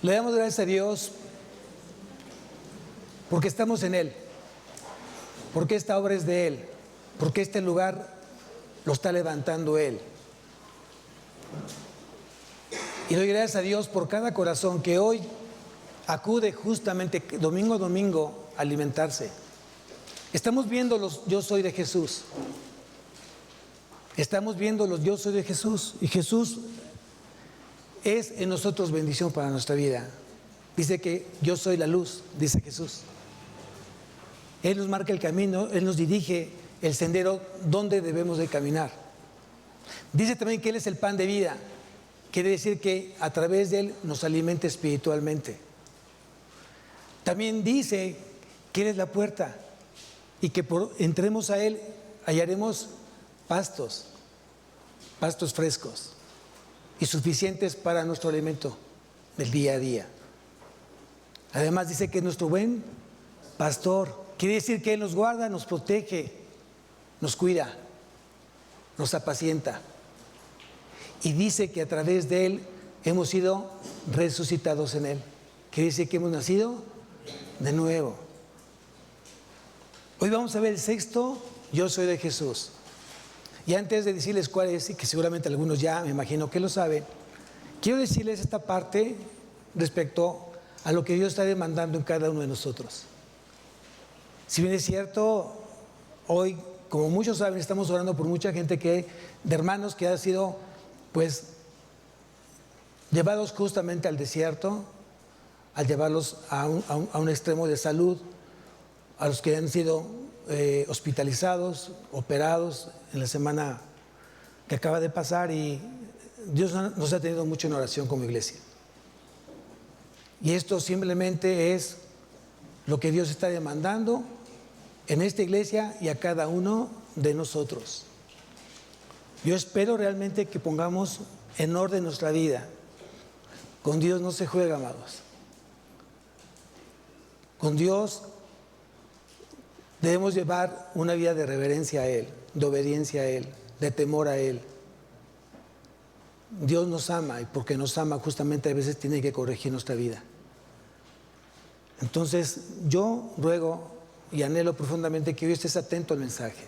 Le damos gracias a Dios porque estamos en Él, porque esta obra es de Él, porque este lugar lo está levantando Él. Y doy gracias a Dios por cada corazón que hoy acude justamente domingo a domingo a alimentarse. Estamos viendo los yo soy de Jesús. Estamos viendo los yo soy de Jesús. Y Jesús es en nosotros bendición para nuestra vida. Dice que yo soy la luz, dice Jesús. Él nos marca el camino, Él nos dirige el sendero donde debemos de caminar. Dice también que Él es el pan de vida. Quiere decir que a través de Él nos alimenta espiritualmente. También dice que Él es la puerta y que entremos a Él hallaremos pastos frescos y suficientes para nuestro alimento del día a día. Además dice que es nuestro buen pastor. Quiere decir que Él nos guarda, nos protege, nos cuida, nos apacienta. Y dice que a través de Él hemos sido resucitados en Él. Quiere decir que hemos nacido de nuevo. Hoy vamos a ver el sexto, yo soy de Jesús. Y antes de decirles cuál es, y que seguramente algunos ya me imagino que lo saben, quiero decirles esta parte respecto a lo que Dios está demandando en cada uno de nosotros. Si bien es cierto, hoy, como muchos saben, estamos orando por mucha gente de hermanos que han sido, pues, llevados justamente al desierto, al llevarlos a un extremo de salud, a los que han sido hospitalizados, operados en la semana que acaba de pasar, y Dios nos ha tenido mucho en oración como iglesia. Y esto simplemente es lo que Dios está demandando en esta iglesia y a cada uno de nosotros. Yo espero realmente que pongamos en orden nuestra vida. Con Dios no se juega, amados. Con Dios debemos llevar una vida de reverencia a Él, de obediencia a Él, de temor a Él. Dios nos ama, y porque nos ama justamente a veces tiene que corregir nuestra vida. Entonces yo ruego y anhelo profundamente que hoy estés atento al mensaje.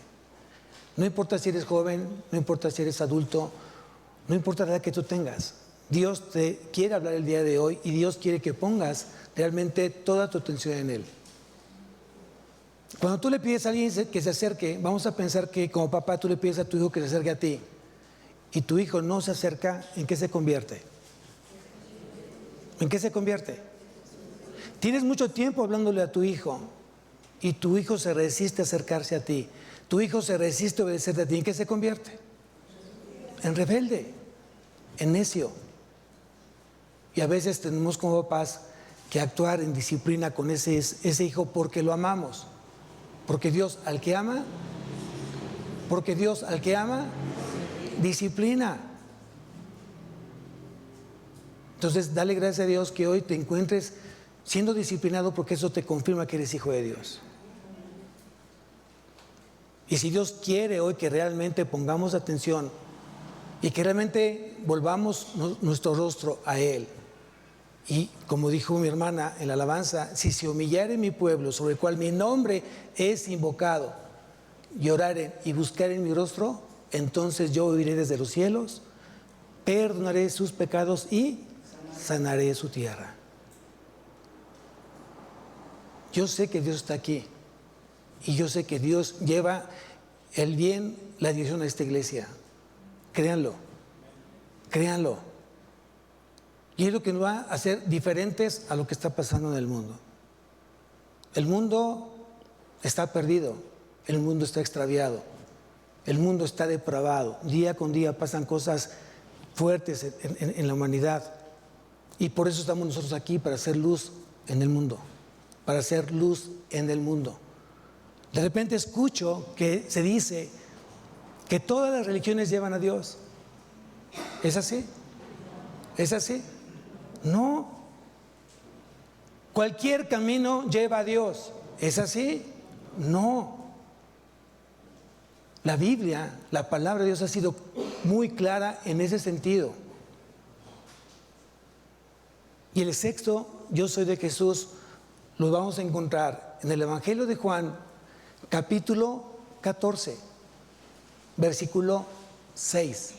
No importa si eres joven, no importa si eres adulto, no importa la edad que tú tengas. Dios te quiere hablar el día de hoy y Dios quiere que pongas realmente toda tu atención en Él. Cuando tú le pides a alguien que se acerque, vamos a pensar que como papá tú le pides a tu hijo que se acerque a ti y tu hijo no se acerca, ¿en qué se convierte? ¿En qué se convierte? Tienes mucho tiempo hablándole a tu hijo y tu hijo se resiste a acercarse a ti. Tu hijo se resiste a obedecerte a ti. ¿En qué se convierte? En rebelde, en necio. Y a veces tenemos como papás que actuar en disciplina con ese hijo porque lo amamos. Porque Dios al que ama, disciplina. Entonces, dale gracias a Dios que hoy te encuentres siendo disciplinado, porque eso te confirma que eres hijo de Dios. Y si Dios quiere hoy que realmente pongamos atención y que realmente volvamos nuestro rostro a Él, y como dijo mi hermana en la alabanza, si se humillare mi pueblo, sobre el cual mi nombre es invocado, y oraren y buscaren mi rostro, entonces yo oiré desde los cielos, perdonaré sus pecados y sanaré su tierra. Yo sé que Dios está aquí y yo sé que Dios lleva el bien, la dirección a esta iglesia. Créanlo, créanlo. Y es lo que nos va a hacer diferentes a lo que está pasando en el mundo. El mundo está perdido, el mundo está extraviado, el mundo está depravado. Día con día pasan cosas fuertes en la humanidad. Y por eso estamos nosotros aquí, para hacer luz en el mundo. Para hacer luz en el mundo. De repente escucho que se dice que todas las religiones llevan a Dios. ¿Es así? ¿Es así? No. Cualquier camino lleva a Dios. ¿Es así? No. La Biblia, la palabra de Dios ha sido muy clara en ese sentido. Y el sexto, yo soy de Jesús, lo vamos a encontrar en el Evangelio de Juan, capítulo 14, versículo 6.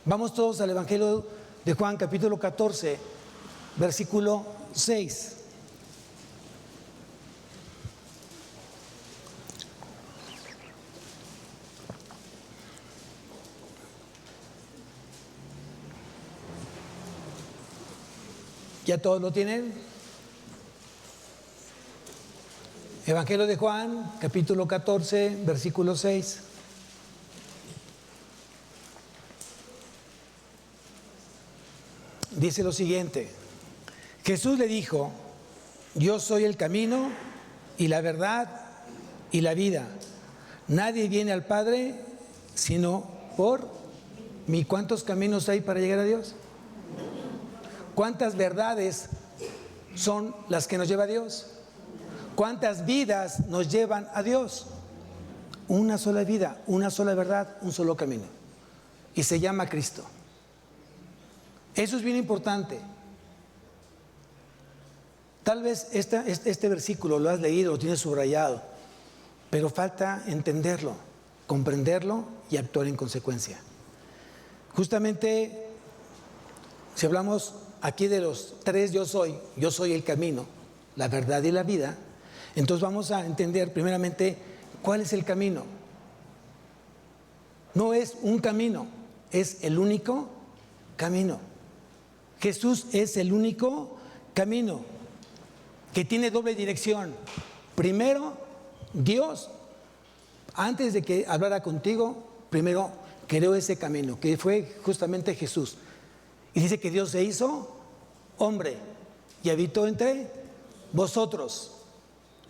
Vamos todos al Evangelio de Juan, capítulo 14, versículo 6. ¿Ya todos lo tienen? Evangelio de Juan, capítulo 14, versículo 6. Dice lo siguiente: Jesús le dijo: yo soy el camino y la verdad y la vida. Nadie viene al Padre sino por mí. ¿Cuántos caminos hay para llegar a Dios? ¿Cuántas verdades son las que nos lleva a Dios? ¿Cuántas vidas nos llevan a Dios? Una sola vida, una sola verdad, un solo camino. Y se llama Cristo. Eso es bien importante. Tal vez este versículo lo has leído, lo tienes subrayado, pero falta entenderlo, comprenderlo y actuar en consecuencia. Justamente, si hablamos aquí de los tres yo soy el camino, la verdad y la vida, entonces vamos a entender primeramente cuál es el camino. No es un camino, es el único camino. Jesús es el único camino que tiene doble dirección. Primero, Dios, antes de que hablara contigo, primero creó ese camino, que fue justamente Jesús. Y dice que Dios se hizo hombre y habitó entre vosotros.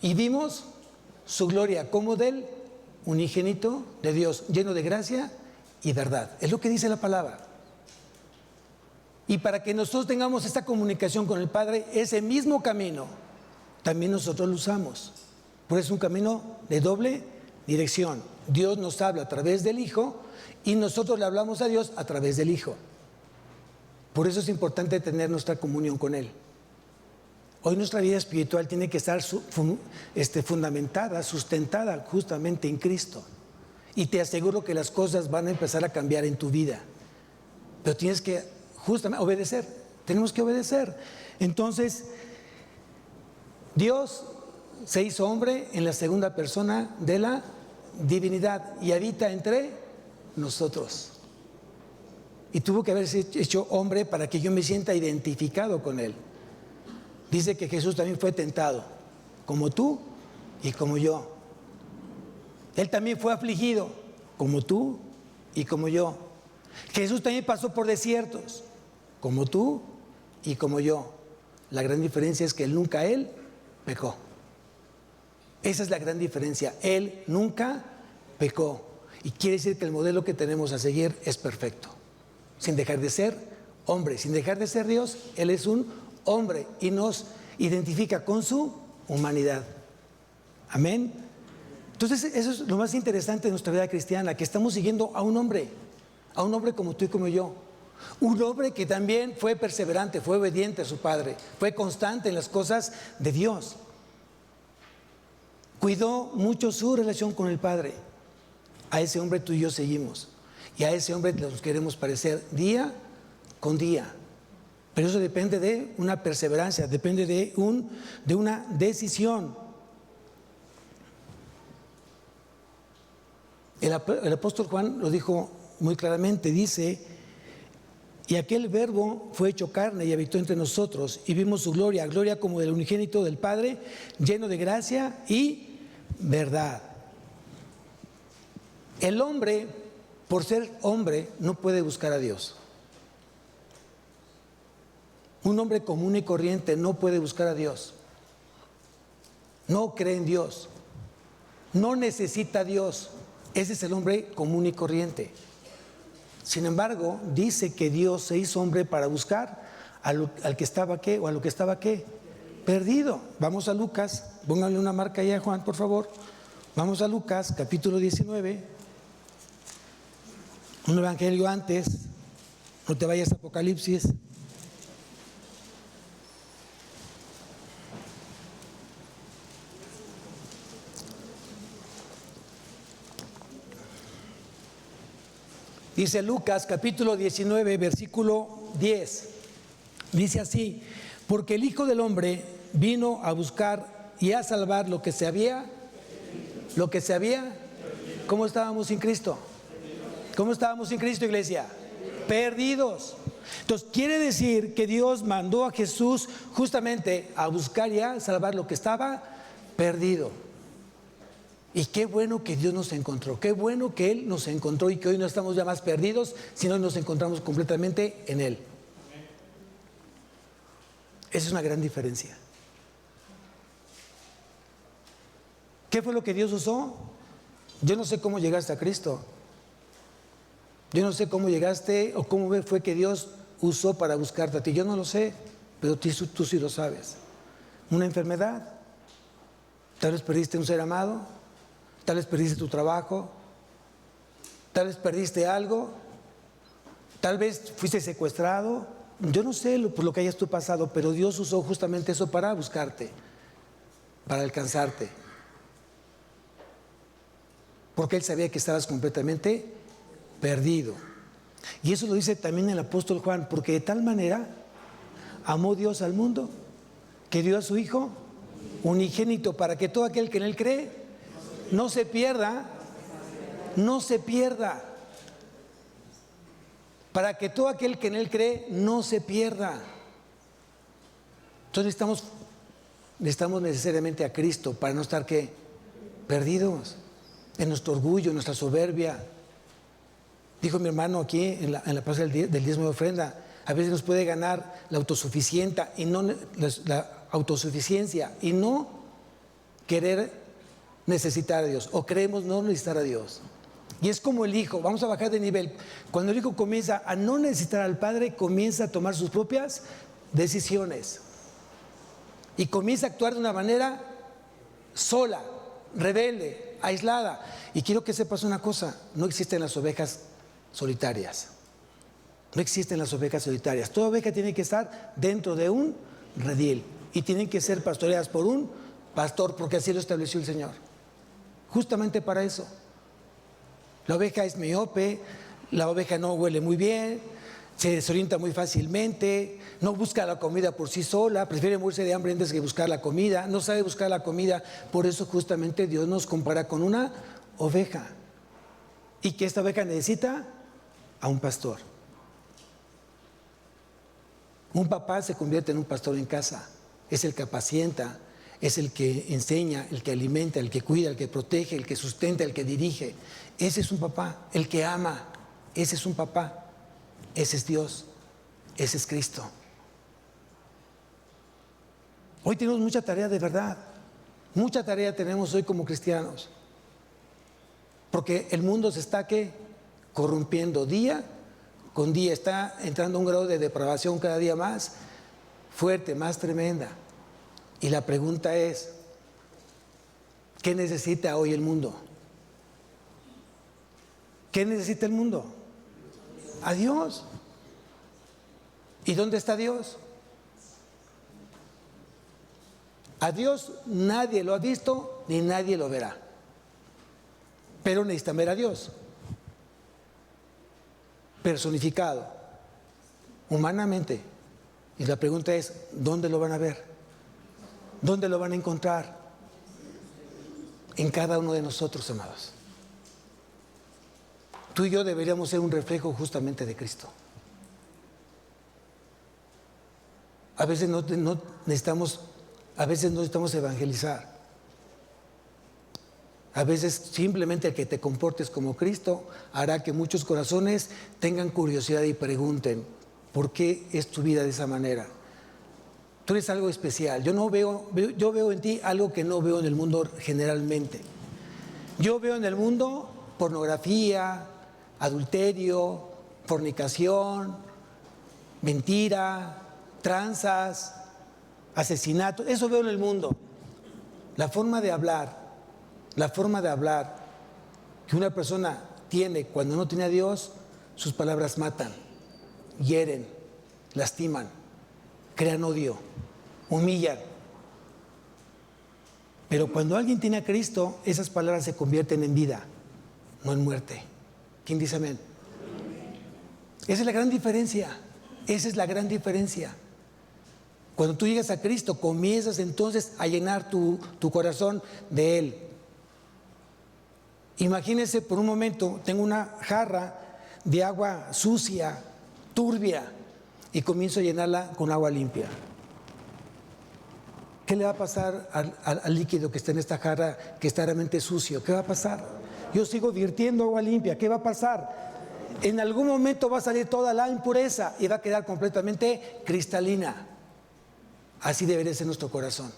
Y vimos su gloria como del unigénito de Dios, lleno de gracia y verdad. Es lo que dice la palabra. Y para que nosotros tengamos esta comunicación con el Padre, ese mismo camino, también nosotros lo usamos. Por eso es un camino de doble dirección. Dios nos habla a través del Hijo y nosotros le hablamos a Dios a través del Hijo. Por eso es importante tener nuestra comunión con Él. Hoy nuestra vida espiritual tiene que estar fundamentada, sustentada justamente en Cristo. Y te aseguro que las cosas van a empezar a cambiar en tu vida. Pero tienes que justamente obedecer. Tenemos que obedecer. Entonces, Dios se hizo hombre en la segunda persona de la divinidad y habita entre nosotros. Y tuvo que haberse hecho hombre para que yo me sienta identificado con Él. Dice que Jesús también fue tentado, como tú y como yo. Él también fue afligido, como tú y como yo. Jesús también pasó por desiertos, como tú y como yo. La gran diferencia es que Él pecó. Esa es la gran diferencia. Él nunca pecó. Y quiere decir que el modelo que tenemos a seguir es perfecto. Sin dejar de ser hombre, sin dejar de ser Dios, Él es un hombre y nos identifica con su humanidad. Amén. Entonces eso es lo más interesante de nuestra vida cristiana, que estamos siguiendo a un hombre como tú y como yo. Un hombre que también fue perseverante, fue obediente a su padre, fue constante en las cosas de Dios. Cuidó mucho su relación con el Padre. A ese hombre tú y yo seguimos. Y a ese hombre nos queremos parecer día con día. Pero eso depende de una perseverancia, depende de una decisión. El apóstol Juan lo dijo muy claramente, dice: y aquel verbo fue hecho carne y habitó entre nosotros, y vimos su gloria, gloria como del unigénito del Padre, lleno de gracia y verdad. El hombre, por ser hombre, no puede buscar a Dios. Un hombre común y corriente no puede buscar a Dios. No cree en Dios. No necesita a Dios. Ese es el hombre común y corriente. Sin embargo, dice que Dios se hizo hombre para buscar al que estaba ¿qué? O a lo que estaba ¿qué? Perdido. Vamos a Lucas. Pónganle una marca ahí a Juan, por favor. Vamos a Lucas, capítulo 19. Un evangelio antes. No te vayas a Apocalipsis. Dice Lucas capítulo 19, versículo 10. Dice así: porque el Hijo del Hombre vino a buscar y a salvar lo que se había. ¿Cómo estábamos sin Cristo? ¿Cómo estábamos sin Cristo, iglesia? Perdidos. Entonces quiere decir que Dios mandó a Jesús justamente a buscar y a salvar lo que estaba perdido. Y qué bueno que Dios nos encontró, qué bueno que Él nos encontró y que hoy no estamos ya más perdidos, sino nos encontramos completamente en Él. Esa es una gran diferencia. ¿Qué fue lo que Dios usó? Yo no sé cómo llegaste a Cristo. Yo no sé cómo llegaste o cómo fue que Dios usó para buscarte a ti. Yo no lo sé, pero tú sí lo sabes. Una enfermedad, tal vez perdiste un ser amado, tal vez perdiste tu trabajo, tal vez perdiste algo, tal vez fuiste secuestrado. Yo no sé por lo que hayas tú pasado, pero Dios usó justamente eso para buscarte, para alcanzarte. Porque Él sabía que estabas completamente perdido. Y eso lo dice también el apóstol Juan, porque de tal manera amó Dios al mundo que dio a su Hijo unigénito para que todo aquel que en Él cree no se pierda, para que todo aquel que en Él cree no se pierda. Entonces necesitamos necesariamente a Cristo para no estar ¿qué? Perdidos en nuestro orgullo, en nuestra soberbia. Dijo mi hermano aquí en la plaza del diezmo de ofrenda, a veces nos puede ganar la autosuficiencia y no querer necesitar a Dios, o creemos no necesitar a Dios. Y es como el hijo, vamos a bajar de nivel. Cuando el hijo comienza a no necesitar al padre, comienza a tomar sus propias decisiones y comienza a actuar de una manera sola, rebelde, aislada. Y quiero que sepas una cosa: no existen las ovejas solitarias. No existen las ovejas solitarias. Toda oveja tiene que estar dentro de un redil y tienen que ser pastoreadas por un pastor, porque así lo estableció el Señor. Justamente para eso. La oveja es miope, la oveja no huele muy bien, se desorienta muy fácilmente, no busca la comida por sí sola, prefiere morirse de hambre antes que buscar la comida, no sabe buscar la comida. Por eso justamente Dios nos compara con una oveja. ¿Y que esta oveja necesita? A un pastor. Un papá se convierte en un pastor en casa. Es el que apacienta, es el que enseña, el que alimenta, el que cuida, el que protege, el que sustenta, el que dirige. Ese es un papá, el que ama. Ese es un papá. Ese es Dios. Ese es Cristo. Hoy tenemos mucha tarea de verdad. Mucha tarea tenemos hoy como cristianos. Porque el mundo se está corrompiendo día con día. Está entrando a un grado de depravación cada día más fuerte, más tremenda. Y la pregunta es: ¿qué necesita hoy el mundo? ¿Qué necesita el mundo? A Dios. ¿Y dónde está Dios? A Dios nadie lo ha visto ni nadie lo verá. Pero necesitan ver a Dios personificado, humanamente. Y la pregunta es: ¿dónde lo van a ver? ¿Dónde lo van a encontrar? En cada uno de nosotros, amados. Tú y yo deberíamos ser un reflejo justamente de Cristo. A veces no necesitamos evangelizar. A veces simplemente el que te comportes como Cristo hará que muchos corazones tengan curiosidad y pregunten: ¿por qué es tu vida de esa manera? Tú eres algo especial. Yo veo en ti algo que no veo en el mundo generalmente. Yo veo en el mundo pornografía, adulterio, fornicación, mentira, tranzas, asesinato. Eso veo en el mundo. La forma de hablar que una persona tiene cuando no tiene a Dios, sus palabras matan, hieren, lastiman, crean odio, humillan. Pero cuando alguien tiene a Cristo, esas palabras se convierten en vida, no en muerte. ¿Quién dice amén? Esa es la gran diferencia. Esa es la gran diferencia. Cuando tú llegas a Cristo, comienzas entonces a llenar tu corazón de Él. Imagínense por un momento, tengo una jarra de agua sucia, turbia, y comienzo a llenarla con agua limpia. ¿Qué le va a pasar al líquido que está en esta jarra que está realmente sucio? ¿Qué va a pasar? Yo sigo virtiendo agua limpia. ¿Qué va a pasar? En algún momento va a salir toda la impureza y va a quedar completamente cristalina. Así debería ser nuestro corazón.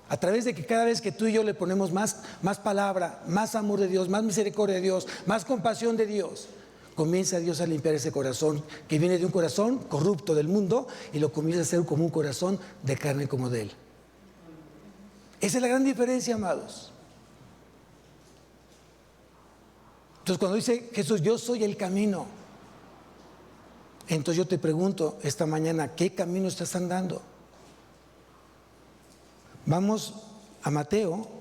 A través de que cada vez que tú y yo le ponemos más palabra, más amor de Dios, más misericordia de Dios, más compasión de Dios, comienza Dios a limpiar ese corazón que viene de un corazón corrupto del mundo y lo comienza a hacer como un corazón de carne como de Él. Esa es la gran diferencia, amados. Entonces, cuando dice Jesús, yo soy el camino, entonces yo te pregunto esta mañana, ¿qué camino estás andando? Vamos a Mateo.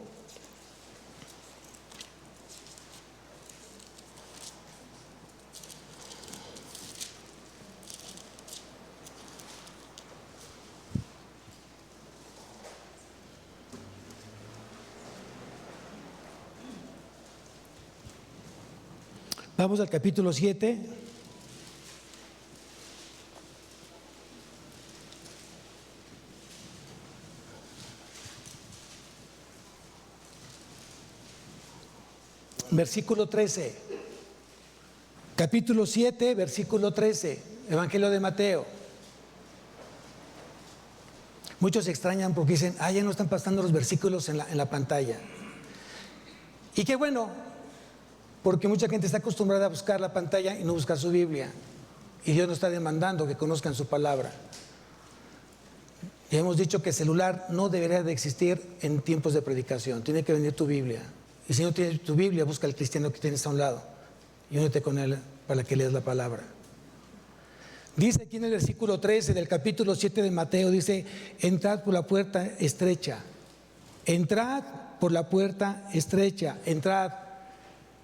Vamos al capítulo 7. Versículo 13. Capítulo 7, versículo 13. Evangelio de Mateo. Muchos se extrañan porque dicen, ya no están pasando los versículos en la pantalla. Y qué bueno, porque mucha gente está acostumbrada a buscar la pantalla y no buscar su Biblia. Y Dios nos está demandando que conozcan su palabra. Ya hemos dicho que el celular no debería de existir en tiempos de predicación. Tiene que venir tu Biblia. Y si no tienes tu Biblia, busca al cristiano que tienes a un lado y únete con él para que leas la palabra. Dice aquí en el versículo 13 del capítulo 7 de Mateo, dice, entrad por la puerta estrecha. Entrad por la puerta estrecha. Entrad.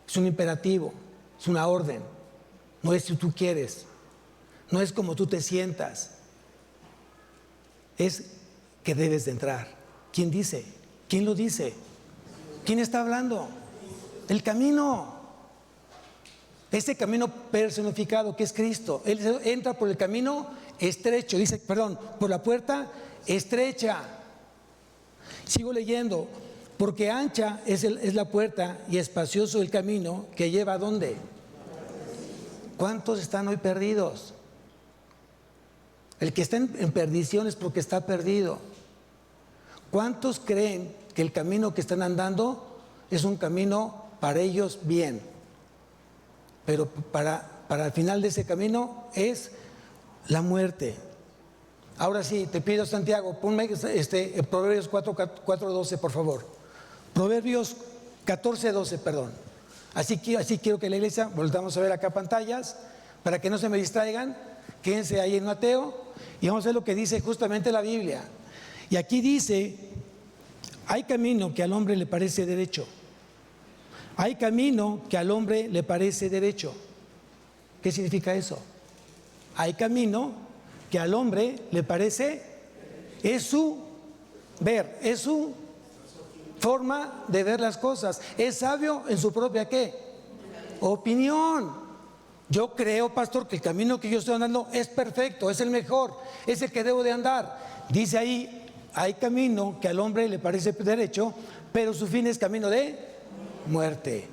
Es un imperativo, es una orden. No es si tú quieres, no es como tú te sientas. Es que debes de entrar. ¿Quién dice? ¿Quién lo dice? ¿Quién está hablando? El camino. Ese camino personificado que es Cristo. Él entra por el camino estrecho, por la puerta estrecha. Sigo leyendo. Porque ancha es la puerta y espacioso el camino que lleva ¿a dónde? ¿Cuántos están hoy perdidos? El que está en perdición es porque está perdido. ¿Cuántos creen que el camino que están andando es un camino para ellos bien? Pero para el final de ese camino es la muerte. Ahora sí, te pido, Santiago, ponme Proverbios 4:12, por favor. Proverbios 14:12, perdón. Así quiero que la iglesia, volvamos a ver acá pantallas, para que no se me distraigan. Quédense ahí en Mateo y vamos a ver lo que dice justamente la Biblia. Y aquí dice, hay camino que al hombre le parece derecho. Hay camino que al hombre le parece derecho. ¿Qué significa eso? Hay camino que al hombre le parece, es su ver, es su forma de ver las cosas. Es sabio en su propia ¿qué? Opinión. Yo creo, pastor, que el camino que yo estoy andando es perfecto, es el mejor, es el que debo de andar. Dice ahí, hay camino que al hombre le parece derecho, pero su fin es camino de muerte.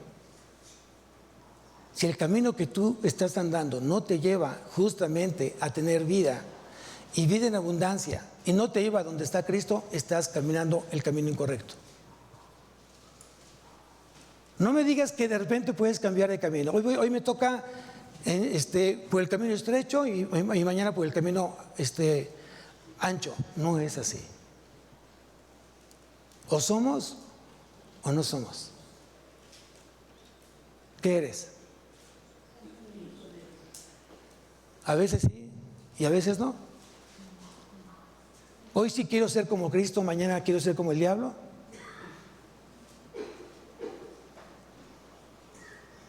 Si el camino que tú estás andando no te lleva justamente a tener vida y vida en abundancia y no te lleva a donde está Cristo, estás caminando el camino incorrecto. No me digas que de repente puedes cambiar de camino. Hoy me toca por el camino estrecho y mañana por el camino ancho. No es así. O somos o no somos. ¿Qué eres? A veces sí y a veces no. Hoy sí quiero ser como Cristo, mañana quiero ser como el diablo.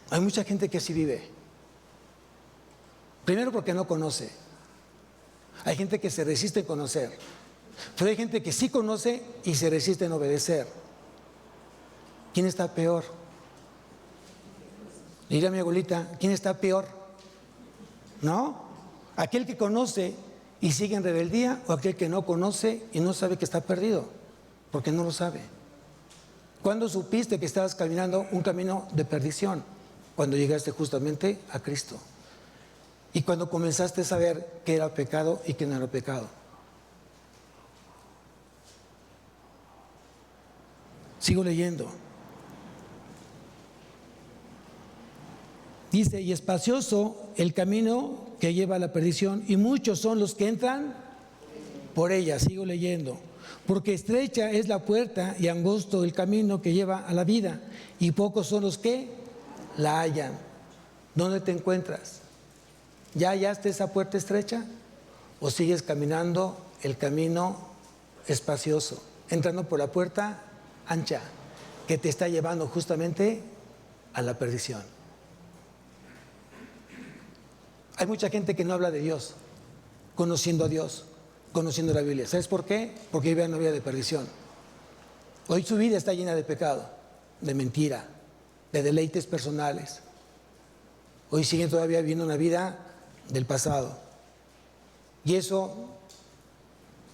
Hay mucha gente que así vive. Primero porque no conoce. Hay gente que se resiste en conocer, pero hay gente que sí conoce y se resiste en obedecer. ¿Quién está peor? Le diré a mi abuelita, ¿quién está peor? ¿No? ¿Aquel que conoce y sigue en rebeldía o aquel que no conoce y no sabe que está perdido? Porque no lo sabe. ¿Cuándo supiste que estabas caminando un camino de perdición? Cuando llegaste justamente a Cristo. Y cuando comenzaste a saber qué era pecado y qué no era pecado. Sigo leyendo. Dice, y espacioso el camino que lleva a la perdición, y muchos son los que entran por ella. Sigo leyendo. Porque estrecha es la puerta y angosto el camino que lleva a la vida, y pocos son los que la hallan. ¿Dónde te encuentras? ¿Ya hallaste esa puerta estrecha? ¿O sigues caminando el camino espacioso, entrando por la puerta ancha, que te está llevando justamente a la perdición? Hay mucha gente que no habla de Dios, conociendo a Dios, conociendo la Biblia. ¿Sabes por qué? Porque vive una vida de perdición. Hoy su vida está llena de pecado, de mentira, de deleites personales. Hoy siguen todavía viviendo una vida del pasado. Y eso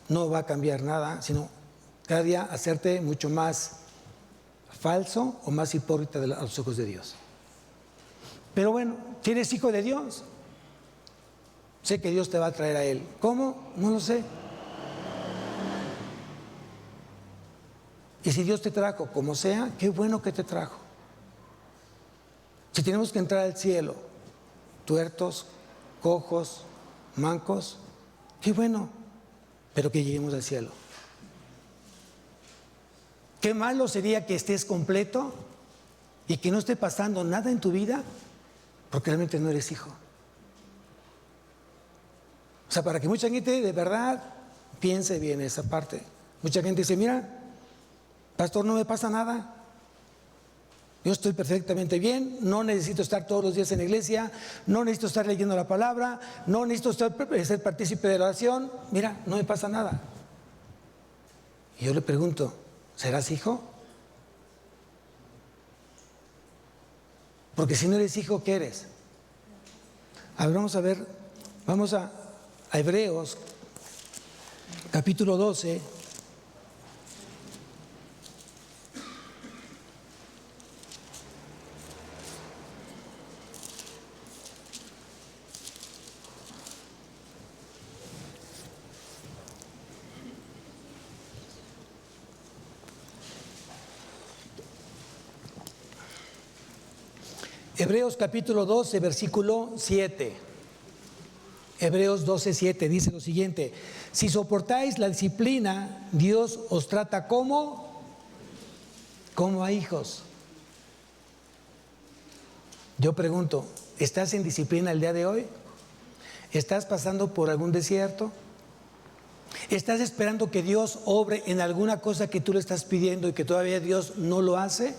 no va a cambiar nada, sino cada día hacerte mucho más falso o más hipócrita a los ojos de Dios. Pero bueno, si eres hijo de Dios, sé que Dios te va a traer a Él. ¿Cómo? No lo sé. Y si Dios te trajo, como sea, qué bueno que te trajo. Si tenemos que entrar al cielo, tuertos, cojos, mancos, qué bueno, pero que lleguemos al cielo. Qué malo sería que estés completo y que no esté pasando nada en tu vida porque realmente no eres hijo. O sea, para que mucha gente de verdad piense bien esa parte. Mucha gente dice, mira, pastor, no me pasa nada. Yo estoy perfectamente bien, no necesito estar todos los días en la iglesia, no necesito estar leyendo la palabra, no necesito ser partícipe de la oración. Mira, no me pasa nada. Y yo le pregunto, ¿serás hijo? Porque si no eres hijo, ¿qué eres? A ver, vamos a Hebreos, capítulo 12. Hebreos capítulo 12, versículo 7. Hebreos 12, 7 dice lo siguiente: si soportáis la disciplina, Dios os trata como a hijos. Yo pregunto, ¿estás en disciplina el día de hoy? ¿Estás pasando por algún desierto? ¿Estás esperando que Dios obre en alguna cosa que tú le estás pidiendo y que todavía Dios no lo hace?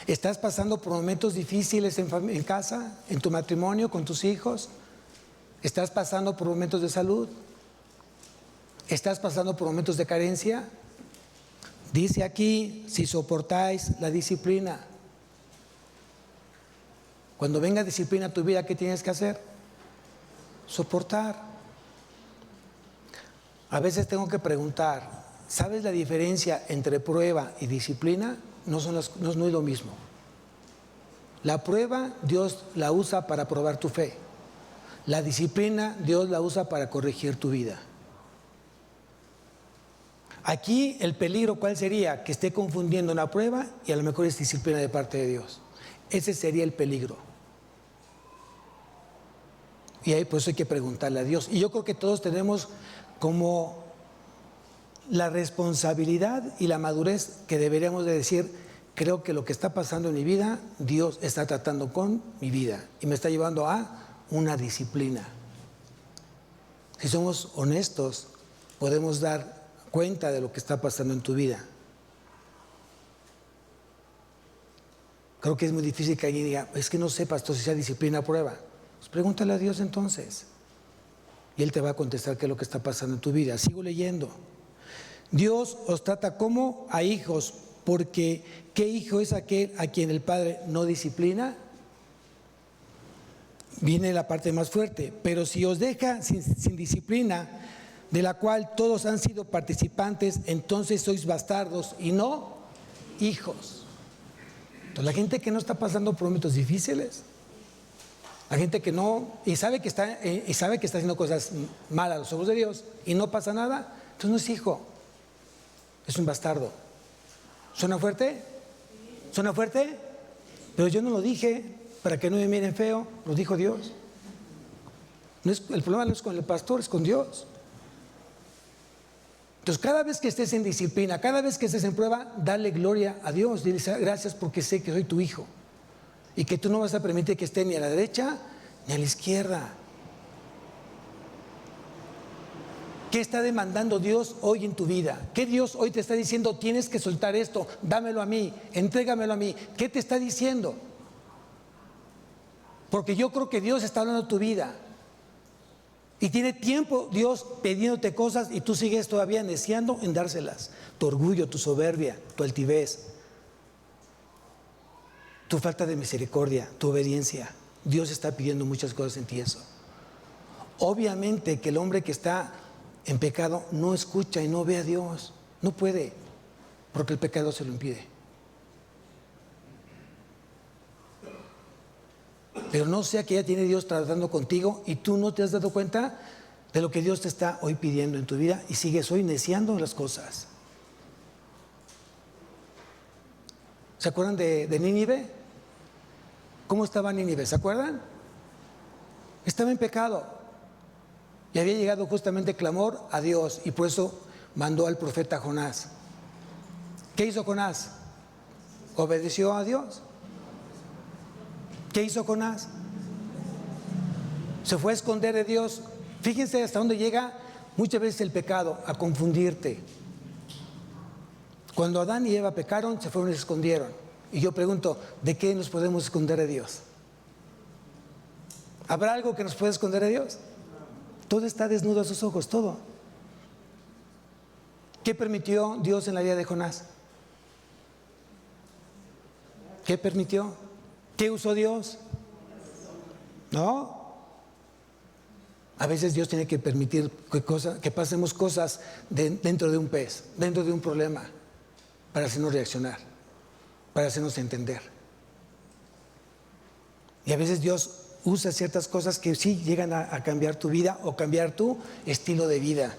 ¿Estás pasando por momentos difíciles en casa, en tu matrimonio, con tus hijos? ¿Estás pasando por momentos de salud? ¿Estás pasando por momentos de carencia? Dice aquí, si soportáis la disciplina. Cuando venga disciplina a tu vida, ¿qué tienes que hacer? Soportar. A veces tengo que preguntar, ¿sabes la diferencia entre prueba y disciplina? No es lo mismo. La prueba Dios la usa para probar tu fe. La disciplina Dios la usa para corregir tu vida. Aquí el peligro, ¿cuál sería? Que esté confundiendo una prueba y a lo mejor es disciplina de parte de Dios. Ese sería el peligro. Y ahí por eso hay que preguntarle a Dios. Y yo creo que todos tenemos como la responsabilidad y la madurez que deberíamos de decir, creo que lo que está pasando en mi vida, Dios está tratando con mi vida y me está llevando a una disciplina. Si somos honestos, podemos dar cuenta de lo que está pasando en tu vida. Creo que es muy difícil que alguien diga, es que no sé, pastor, si sea disciplina a prueba. Pues pregúntale a Dios entonces. Y Él te va a contestar qué es lo que está pasando en tu vida. Sigo leyendo. Dios os trata como a hijos, porque ¿qué hijo es aquel a quien el padre no disciplina? Viene la parte más fuerte. Pero si os deja sin disciplina, de la cual todos han sido participantes, entonces sois bastardos y no hijos. Entonces, la gente que no está pasando por momentos difíciles, la gente que no, y sabe que está haciendo cosas malas a los ojos de Dios y no pasa nada, entonces no es hijo, es un bastardo. ¿Suena fuerte? ¿Suena fuerte? Pero yo no lo dije para que no me miren feo, lo dijo Dios. El problema no es con el pastor, es con Dios. Entonces, cada vez que estés en disciplina, cada vez que estés en prueba, dale gloria a Dios. Dile gracias porque sé que soy tu hijo y que tú no vas a permitir que esté ni a la derecha ni a la izquierda. ¿Qué está demandando Dios hoy en tu vida? ¿Qué Dios hoy te está diciendo? Tienes que soltar esto, dámelo a mí, entrégamelo a mí. ¿Qué te está diciendo? Porque yo creo que Dios está hablando de tu vida. Y tiene tiempo Dios pidiéndote cosas y tú sigues todavía neciando en dárselas. Tu orgullo, tu soberbia, tu altivez, tu falta de misericordia, tu obediencia. Dios está pidiendo muchas cosas en ti eso. Obviamente que el hombre que está en pecado no escucha y no ve a Dios. No puede, porque el pecado se lo impide. Pero no sea que ya tiene Dios tratando contigo y tú no te has dado cuenta de lo que Dios te está hoy pidiendo en tu vida y sigues hoy neciando las cosas. ¿Se acuerdan de Nínive? ¿Cómo estaba Nínive? ¿Se acuerdan? Estaba en pecado y había llegado justamente clamor a Dios y por eso mandó al profeta Jonás. ¿Qué hizo Jonás? ¿Obedeció a Dios? ¿Qué hizo Jonás? Se fue a esconder de Dios. Fíjense hasta dónde llega muchas veces el pecado, a confundirte. Cuando Adán y Eva pecaron, se fueron y se escondieron. Y yo pregunto, ¿de qué nos podemos esconder de Dios? ¿Habrá algo que nos pueda esconder de Dios? Todo está desnudo a sus ojos, todo. ¿Qué permitió Dios en la vida de Jonás? ¿Qué permitió? ¿Qué usó Dios? ¿No? A veces Dios tiene que permitir que pasemos cosas dentro de un pez, dentro de un problema, para hacernos reaccionar, para hacernos entender. Y a veces Dios usa ciertas cosas que sí llegan a cambiar tu vida o cambiar tu estilo de vida.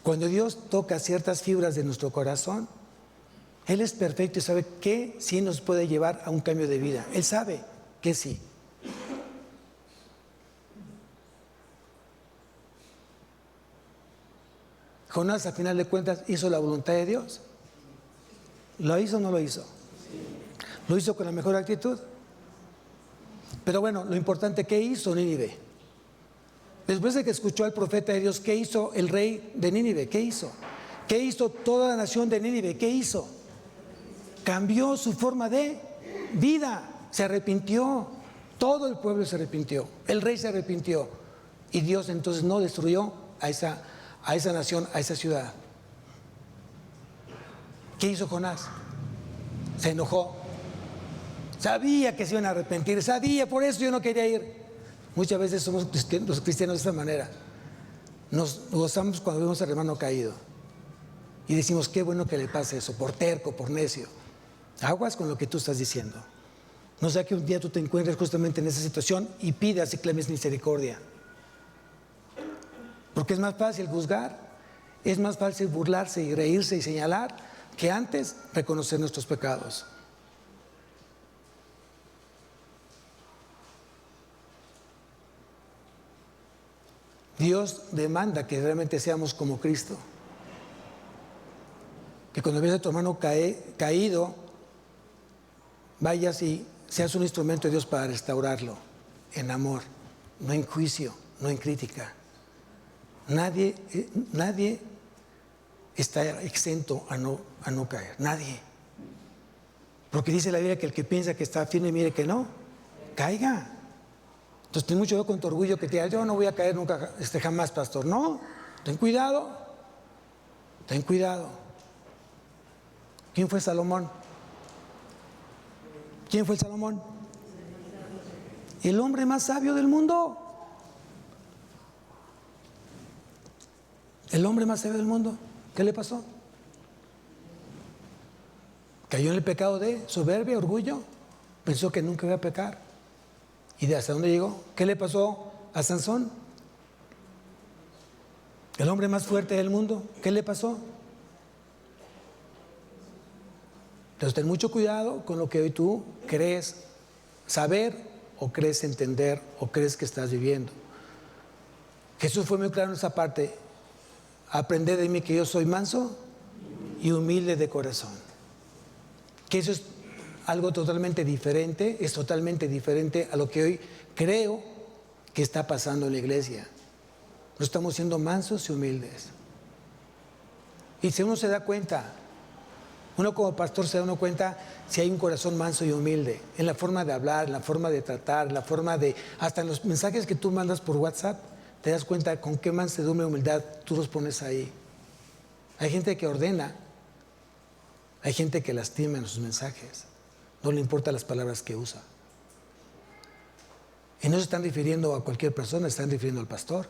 Cuando Dios toca ciertas fibras de nuestro corazón, Él es perfecto y sabe que sí nos puede llevar a un cambio de vida. Él sabe que sí. Jonás, a final de cuentas, hizo la voluntad de Dios. ¿Lo hizo o no lo hizo? ¿Lo hizo con la mejor actitud? Pero bueno, lo importante, ¿qué hizo Nínive? Después de que escuchó al profeta de Dios, ¿qué hizo el rey de Nínive? ¿Qué hizo? ¿Qué hizo toda la nación de Nínive? ¿Qué hizo? Cambió su forma de vida, se arrepintió, todo el pueblo se arrepintió, el rey se arrepintió y Dios entonces no destruyó a esa nación, a esa ciudad. ¿Qué hizo Jonás? Se enojó, sabía que se iban a arrepentir, sabía, por eso yo no quería ir. Muchas veces somos los cristianos de esta manera, nos gozamos cuando vemos al hermano caído y decimos qué bueno que le pase eso, por terco, por necio. Aguas con lo que tú estás diciendo. No sea que un día tú te encuentres justamente en esa situación y pidas y clames misericordia. Porque es más fácil juzgar, es más fácil burlarse y reírse y señalar que antes reconocer nuestros pecados. Dios demanda que realmente seamos como Cristo. Que cuando veas a tu hermano caído, vayas y seas un instrumento de Dios para restaurarlo en amor, no en juicio, no en crítica. Nadie está exento a no caer. Nadie. Porque dice la Biblia que el que piensa que está firme, mire que no, caiga. Entonces ten mucho cuidado con tu orgullo que te diga, yo no voy a caer nunca, jamás, pastor. No, ten cuidado. Ten cuidado. ¿Quién fue Salomón? ¿Quién fue Salomón? El hombre más sabio del mundo. El hombre más sabio del mundo. ¿Qué le pasó? Cayó en el pecado de soberbia, orgullo. Pensó que nunca iba a pecar. ¿Y de hasta dónde llegó? ¿Qué le pasó a Sansón? El hombre más fuerte del mundo. ¿Qué le pasó? Entonces ten mucho cuidado con lo que hoy tú crees saber o crees entender o crees que estás viviendo. Jesús fue muy claro en esa parte. Aprended de mí que yo soy manso y humilde de corazón. Que eso es algo totalmente diferente, es totalmente diferente a lo que hoy creo que está pasando en la iglesia. No estamos siendo mansos y humildes. Y si uno se da cuenta, uno como pastor se da uno cuenta si hay un corazón manso y humilde, en la forma de hablar, en la forma de tratar, en la forma de, hasta en los mensajes que tú mandas por WhatsApp, te das cuenta con qué mansedumbre y humildad tú los pones ahí. Hay gente que ordena, hay gente que lastima en sus mensajes, no le importan las palabras que usa. Y no se están refiriendo a cualquier persona, se están refiriendo al pastor.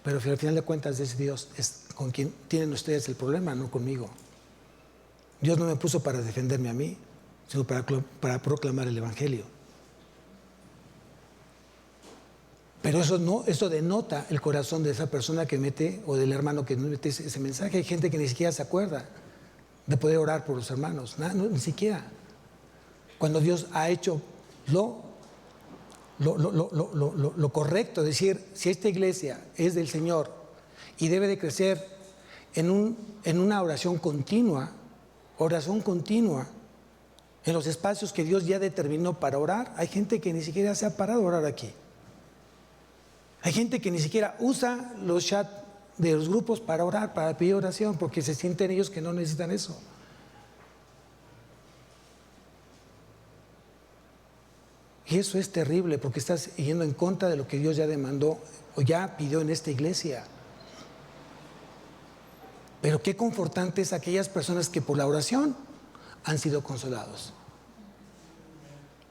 Pero al final de cuentas es Dios, es con quien tienen ustedes el problema, no conmigo. Dios no me puso para defenderme a mí, sino para proclamar el Evangelio. Pero eso denota el corazón de esa persona que mete, o del hermano que mete ese mensaje. Hay gente que ni siquiera se acuerda de poder orar por los hermanos, ni siquiera. Cuando Dios ha hecho lo correcto, es decir, si esta iglesia es del Señor y debe de crecer en una oración continua, en los espacios que Dios ya determinó para orar, hay gente que ni siquiera se ha parado a orar aquí. Hay gente que ni siquiera usa los chats de los grupos para orar, para pedir oración, porque se sienten ellos que no necesitan eso. Y eso es terrible, porque estás yendo en contra de lo que Dios ya demandó o ya pidió en esta iglesia. Pero qué confortantes aquellas personas que por la oración han sido consolados.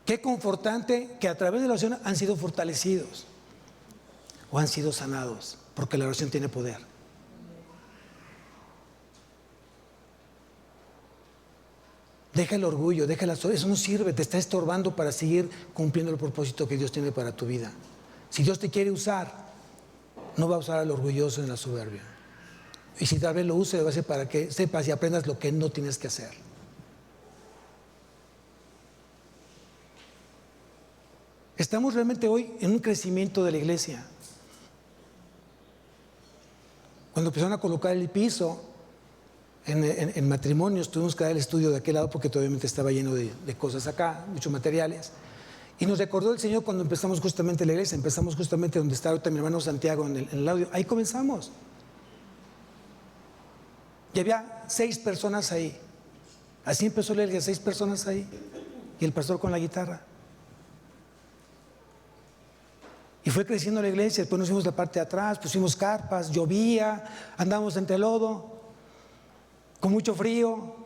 Qué confortante que a través de la oración han sido fortalecidos o han sido sanados, porque la oración tiene poder. Deja el orgullo, eso no sirve, te está estorbando para seguir cumpliendo el propósito que Dios tiene para tu vida. Si Dios te quiere usar, no va a usar al orgulloso en la soberbia. Y si tal vez lo use, va a ser para que sepas y aprendas lo que no tienes que hacer. Estamos realmente hoy en un crecimiento de la iglesia. Cuando empezaron a colocar el piso en matrimonios, tuvimos que dar el estudio de aquel lado porque obviamente estaba lleno de cosas acá, muchos materiales. Y nos recordó el Señor cuando empezamos justamente la iglesia, empezamos justamente donde está ahorita mi hermano Santiago en el audio. Ahí comenzamos. Y había 6 personas ahí. Así empezó la iglesia, 6 personas ahí. Y el pastor con la guitarra. Y fue creciendo la iglesia. Después nos fuimos la parte de atrás, pusimos carpas, llovía, andábamos entre lodo, con mucho frío.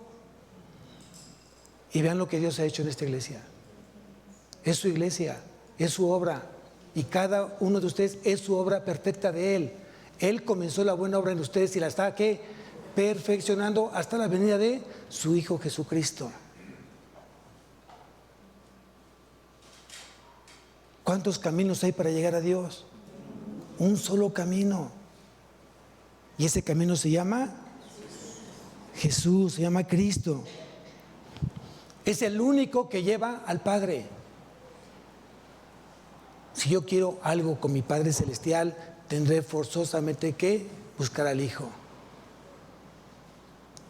Y vean lo que Dios ha hecho en esta iglesia. Es su iglesia, es su obra. Y cada uno de ustedes es su obra perfecta de Él. Él comenzó la buena obra en ustedes y la está perfeccionando hasta la venida de su Hijo Jesucristo. ¿Cuántos caminos hay para llegar a Dios? Un solo camino. Y ese camino se llama Jesús, se llama Cristo. Es el único que lleva al Padre. Si yo quiero algo con mi Padre Celestial, tendré forzosamente que buscar al Hijo.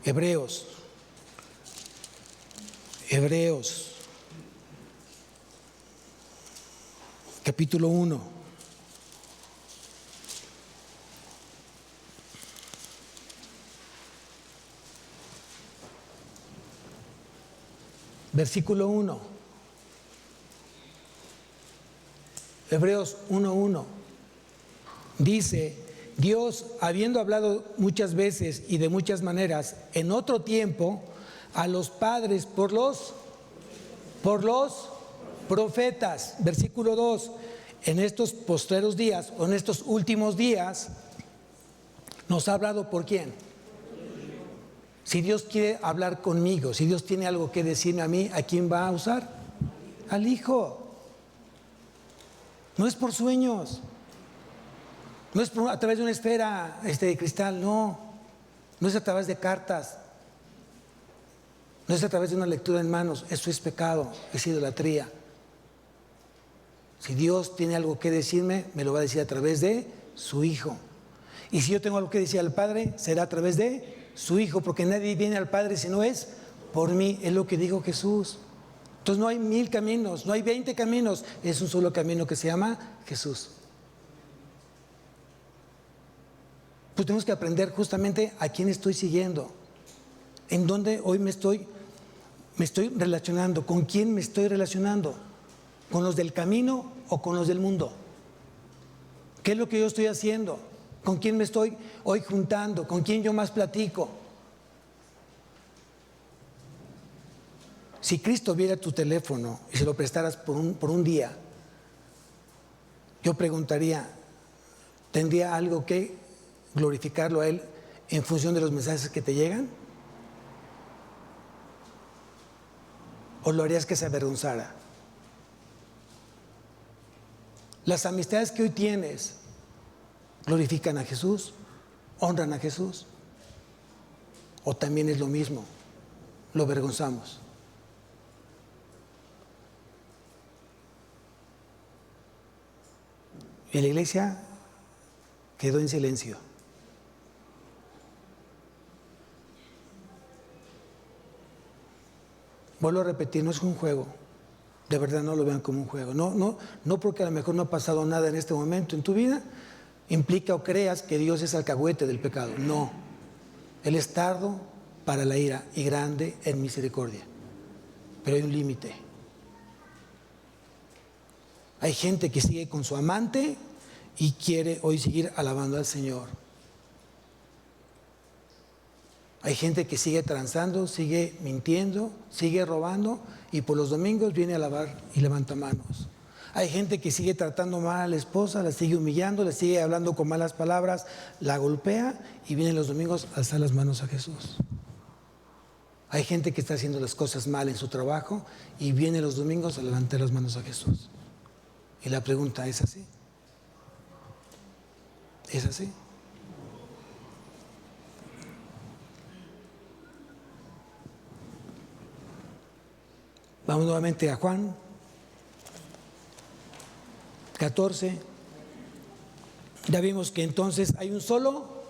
Hebreos capítulo 1. versículo 1. Hebreos 1:1. Dice: Dios, habiendo hablado muchas veces y de muchas maneras en otro tiempo a los padres por los profetas. Versículo 2. En estos postreros días, o en estos últimos días, nos ha hablado ¿por quién? Si Dios quiere hablar conmigo, si Dios tiene algo que decirme a mí, ¿a quién va a usar? Al Hijo. No es por sueños, no es a través de una esfera de cristal, no es a través de cartas, no es a través de una lectura en manos. Eso es pecado, es idolatría. Si Dios tiene algo que decirme, me lo va a decir a través de su Hijo. Y si yo tengo algo que decir al Padre, será a través de su Hijo, porque nadie viene al Padre si no es por mí. Es lo que dijo Jesús. Entonces no hay 1000 caminos, no hay 20 caminos, es un solo camino que se llama Jesús. Pues tenemos que aprender justamente a quién estoy siguiendo, en dónde hoy me estoy relacionando, con quién me estoy relacionando, con los del camino o con los del mundo. ¿Qué es lo que yo estoy haciendo? ¿Con quién me estoy hoy juntando? ¿Con quién yo más platico? Si Cristo viera tu teléfono y se lo prestaras por un día, yo preguntaría, ¿tendría algo que glorificarlo a Él en función de los mensajes que te llegan? ¿O lo harías que se avergonzara? Las amistades que hoy tienes, ¿glorifican a Jesús? ¿Honran a Jesús? ¿O también es lo mismo? Lo avergonzamos. Y la iglesia quedó en silencio. Vuelvo a repetir, no es un juego. De verdad, no lo vean como un juego. No porque a lo mejor no ha pasado nada en este momento en tu vida, implica o creas que Dios es alcahuete del pecado. No. Él es tardo para la ira y grande en misericordia. Pero hay un límite. Hay gente que sigue con su amante y quiere hoy seguir alabando al Señor. Hay gente que sigue transando, sigue mintiendo, sigue robando y por los domingos viene a alabar y levanta manos. Hay gente que sigue tratando mal a la esposa, la sigue humillando, le sigue hablando con malas palabras, la golpea y viene los domingos a alzar las manos a Jesús. Hay gente que está haciendo las cosas mal en su trabajo y viene los domingos a levantar las manos a Jesús. Y la pregunta es así. ¿Es así? Vamos nuevamente a Juan 14. Ya vimos que entonces hay un solo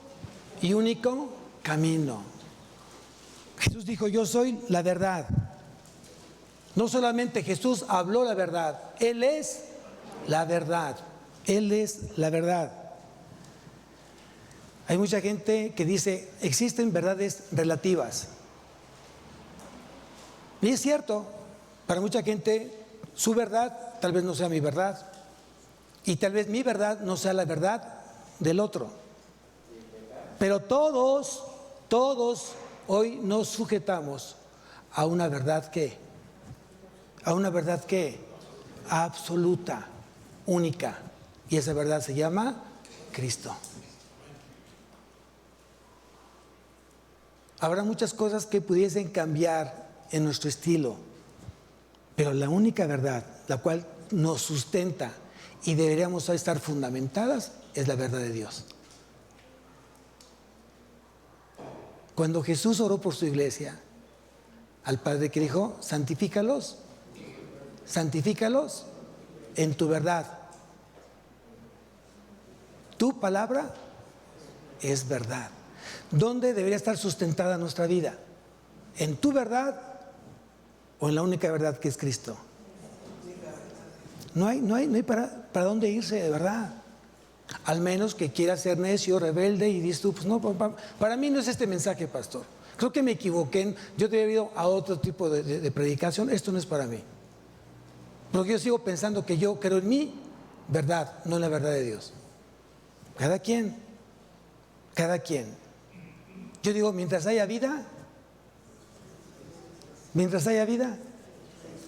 y único camino. Jesús dijo: yo soy la verdad. No solamente Jesús habló la verdad, Él es la verdad. Él es la verdad. Hay mucha gente que dice: existen verdades relativas. Y es cierto, para mucha gente su verdad tal vez no sea mi verdad. Y tal vez mi verdad no sea la verdad del otro. Pero todos hoy nos sujetamos a una verdad que, absoluta, única. Y esa verdad se llama Cristo. Habrá muchas cosas que pudiesen cambiar en nuestro estilo, pero la única verdad, la cual nos sustenta y deberíamos estar fundamentadas, es la verdad de Dios. Cuando Jesús oró por su iglesia, al Padre que dijo: santifícalos en tu verdad. Tu palabra es verdad. ¿Dónde debería estar sustentada nuestra vida? ¿En tu verdad o en la única verdad que es Cristo? No hay para dónde irse, de verdad. Al menos que quieras ser necio, rebelde y dices tú: pues no, para mí no es este mensaje, pastor. creo que me equivoqué, yo debía haber ido a otro tipo de predicación, esto no es para mí. Porque yo sigo pensando que yo creo en mi verdad, no en la verdad de Dios. Cada quien. Yo digo, mientras haya vida,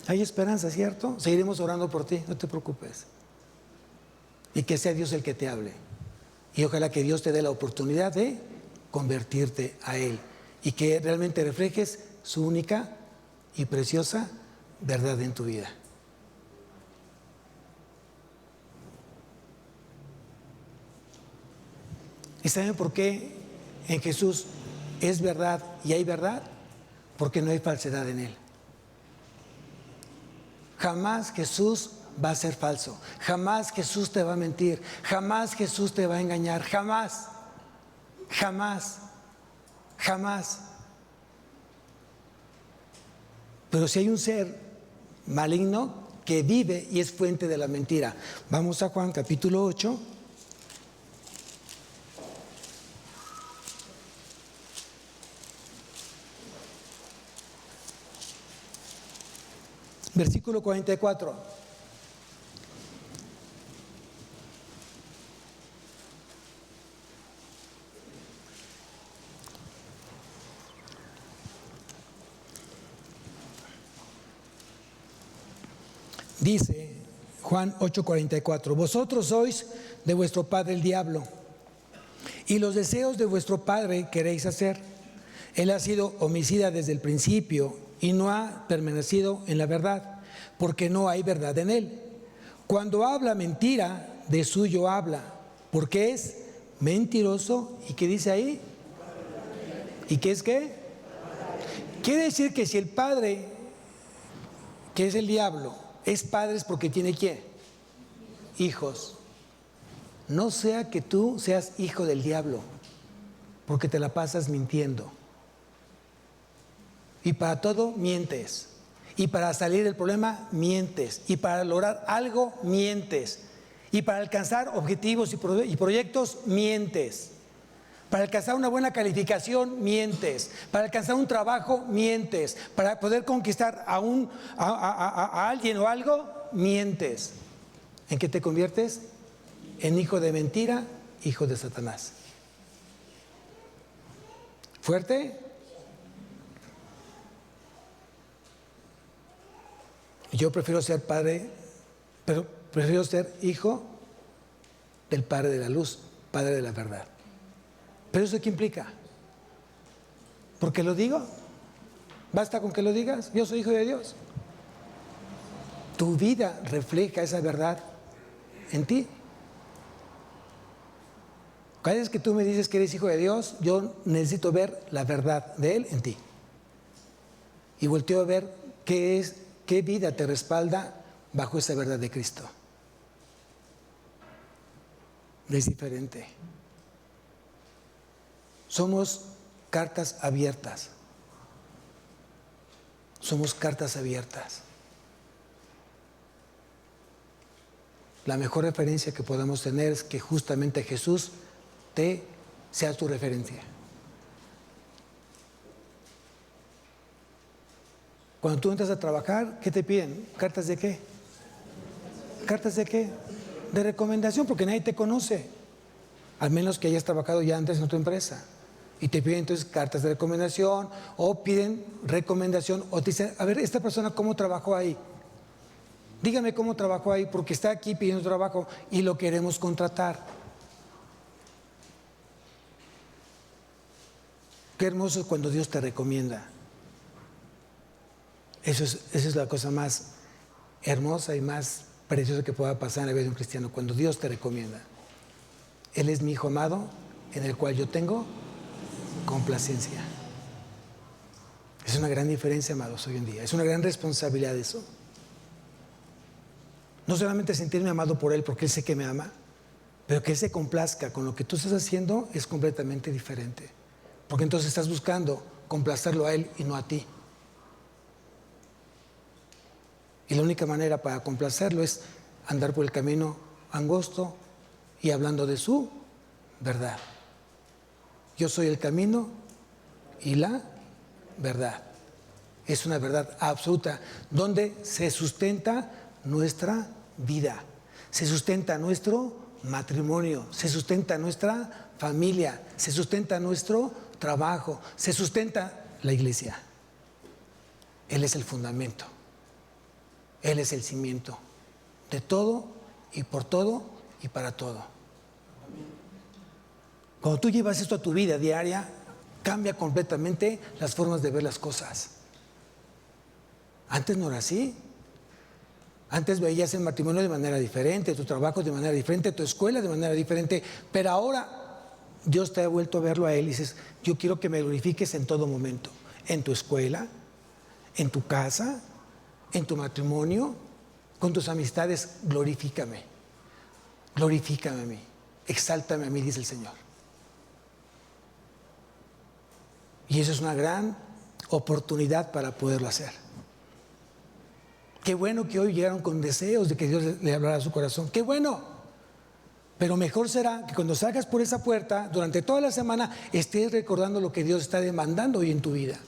hay esperanza, ¿cierto? Seguiremos orando por ti, no te preocupes. Y que sea Dios el que te hable. Y ojalá que Dios te dé la oportunidad de convertirte a Él. Y que realmente reflejes su única y preciosa verdad en tu vida. ¿Y saben por qué en Jesús es verdad y hay verdad? Porque no hay falsedad en Él. Jamás Jesús va a ser falso. Jamás Jesús te va a mentir. Jamás Jesús te va a engañar. Jamás. Pero si hay un ser maligno que vive y es fuente de la mentira. Vamos a Juan capítulo 8. Versículo 44. Dice Juan 8:44, vosotros sois de vuestro padre el diablo, y los deseos de vuestro padre queréis hacer. Él ha sido homicida desde el principio y no ha permanecido en la verdad, porque no hay verdad en él. Cuando habla mentira, de suyo habla, porque es mentiroso. ¿Y qué dice ahí? ¿Y qué es qué? Quiere decir que si el padre, que es el diablo, es padre es porque tiene ¿qué? Hijos. No sea que tú seas hijo del diablo, porque te la pasas mintiendo. Y para todo mientes. Y para salir del problema mientes. Y para lograr algo mientes. Y para alcanzar objetivos y proyectos mientes. Para alcanzar una buena calificación mientes. Para alcanzar un trabajo mientes. Para poder conquistar a alguien o algo mientes. ¿En qué te conviertes? En hijo de mentira, hijo de Satanás. ¿Fuerte? Yo prefiero ser padre, pero prefiero ser hijo del Padre de la luz, Padre de la verdad. ¿Pero eso qué implica? ¿Por qué lo digo? ¿Basta con que lo digas? Yo soy hijo de Dios. Tu vida refleja esa verdad en ti. Cada vez que tú me dices que eres hijo de Dios, yo necesito ver la verdad de Él en ti. Y volteo a ver qué vida te respalda bajo esa verdad de Cristo. Es diferente. Somos cartas abiertas. Somos cartas abiertas. La mejor referencia que podemos tener es que justamente Jesús sea tu referencia. Cuando tú entras a trabajar, ¿qué te piden? ¿Cartas de qué? ¿Cartas de qué? De recomendación, porque nadie te conoce. Al menos que hayas trabajado ya antes en tu empresa. Y te piden entonces cartas de recomendación, o piden recomendación, o te dicen, a ver, esta persona ¿cómo trabajó ahí? Dígame cómo trabajó ahí, porque está aquí pidiendo trabajo y lo queremos contratar. Qué hermoso es cuando Dios te recomienda. Esa es la cosa más hermosa y más preciosa que pueda pasar en la vida de un cristiano, cuando Dios te recomienda. Él es mi Hijo amado, en el cual yo tengo complacencia. Es una gran diferencia, amados, hoy en día. Es una gran responsabilidad eso. No solamente sentirme amado por Él, porque Él sé que me ama, pero que Él se complazca con lo que tú estás haciendo es completamente diferente. Porque entonces estás buscando complacerlo a Él y no a ti. Y la única manera para complacerlo es andar por el camino angosto y hablando de su verdad. Yo soy el camino y la verdad. Es una verdad absoluta, donde se sustenta nuestra vida, se sustenta nuestro matrimonio, se sustenta nuestra familia, se sustenta nuestro trabajo, se sustenta la iglesia. Él es el fundamento, Él es el cimiento de todo y por todo y para todo. Cuando tú llevas esto a tu vida diaria, cambia completamente las formas de ver las cosas. Antes no era así. Antes veías el matrimonio de manera diferente, tu trabajo de manera diferente, tu escuela de manera diferente, pero ahora Dios te ha vuelto a verlo a Él y dices, yo quiero que me glorifiques en todo momento, en tu escuela, en tu casa, en tu matrimonio, con tus amistades, glorifícame a mí, exáltame a mí, dice el Señor. Y eso es una gran oportunidad para poderlo hacer. Qué bueno que hoy llegaron con deseos de que Dios le hablara a su corazón. Qué bueno. Pero mejor será que cuando salgas por esa puerta, durante toda la semana, estés recordando lo que Dios está demandando hoy en tu vida.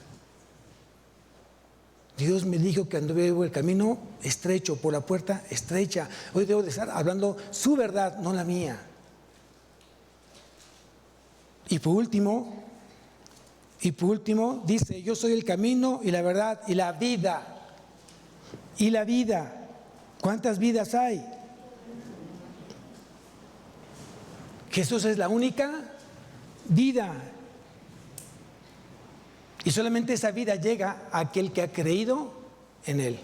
Dios me dijo que anduve el camino estrecho, por la puerta estrecha. Hoy debo de estar hablando su verdad, no la mía. Y por último, dice, yo soy el camino y la verdad y la vida. Y la vida. ¿Cuántas vidas hay? Jesús es la única vida. Y solamente esa vida llega a aquel que ha creído en Él.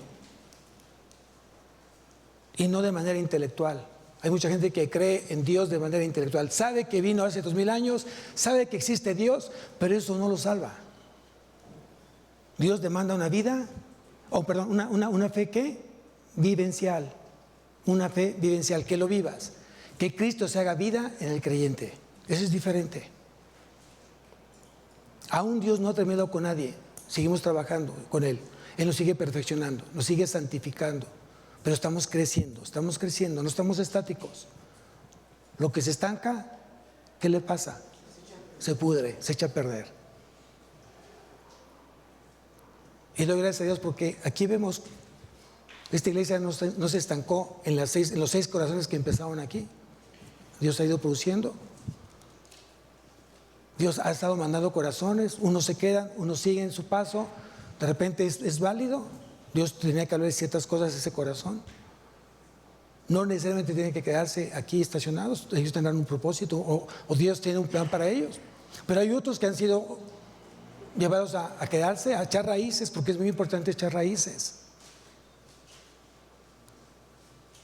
Y no de manera intelectual. Hay mucha gente que cree en Dios de manera intelectual. Sabe que vino hace 2000 años, sabe que existe Dios, pero eso no lo salva. Dios demanda una vida, una fe ¿qué? Vivencial. Una fe vivencial, que lo vivas. Que Cristo se haga vida en el creyente. Eso es diferente. Aún Dios no ha terminado con nadie. Seguimos trabajando con Él. Él nos sigue perfeccionando, nos sigue santificando. Pero estamos creciendo, no estamos estáticos. Lo que se estanca, ¿qué le pasa? Se pudre, se echa a perder. Y doy gracias a Dios porque aquí vemos, esta iglesia no se estancó en los 6 corazones que empezaron aquí. Dios ha ido produciendo. Dios ha estado mandando corazones, unos se quedan, unos siguen su paso. De repente es válido. Dios tenía que hablar de ciertas cosas a ese corazón. No necesariamente tienen que quedarse aquí estacionados. Ellos tendrán un propósito o Dios tiene un plan para ellos. Pero hay otros que han sido llevados a quedarse, a echar raíces, porque es muy importante echar raíces.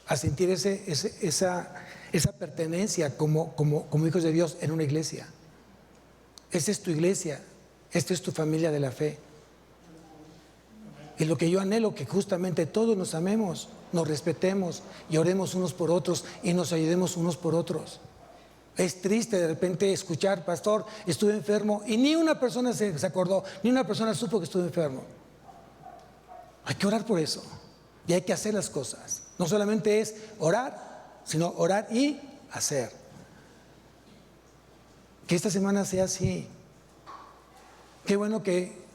A sentir esa pertenencia como hijos de Dios en una iglesia. Esta es tu iglesia, esta es tu familia de la fe. Y lo que yo anhelo, que justamente todos nos amemos, nos respetemos y oremos unos por otros y nos ayudemos unos por otros. Es triste de repente escuchar, pastor, estuve enfermo y ni una persona se acordó, ni una persona supo que estuve enfermo. Hay que orar por eso y hay que hacer las cosas. No solamente es orar, sino orar y hacer. Que esta semana sea así. Qué bueno que